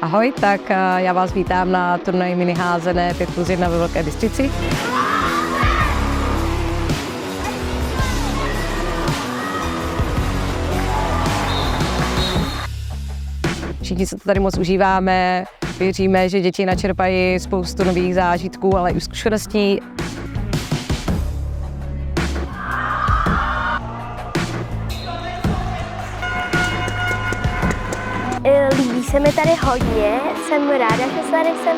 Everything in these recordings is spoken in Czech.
Ahoj, tak já vás vítám na turnaji mini házené 5+1 ve Velké Bystrici. Všichni se to tady moc užíváme, věříme, že děti načerpají spoustu nových zážitků, ale i zkušeností. Líbí se mi tady hodně, jsem ráda, že tady jsem.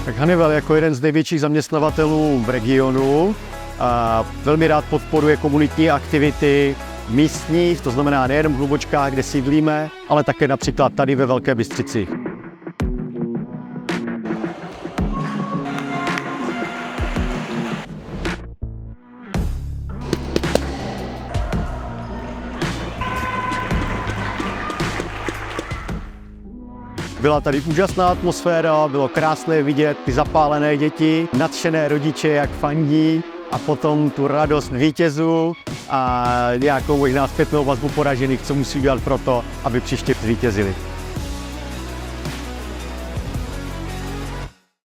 Tak Hanivel jako jeden z největších zaměstnavatelů v regionu velmi rád podporuje komunitní aktivity místní, to znamená nejen v Hlubočkách, kde sídlíme, ale také například tady ve Velké Bystrici. Byla tady úžasná atmosféra, bylo krásné vidět ty zapálené děti, nadšené rodiče, jak fandí a potom tu radost vítězů a nějakou možná zpětnou vazbu poražených, co musí dělat pro to, aby příště zvítězili.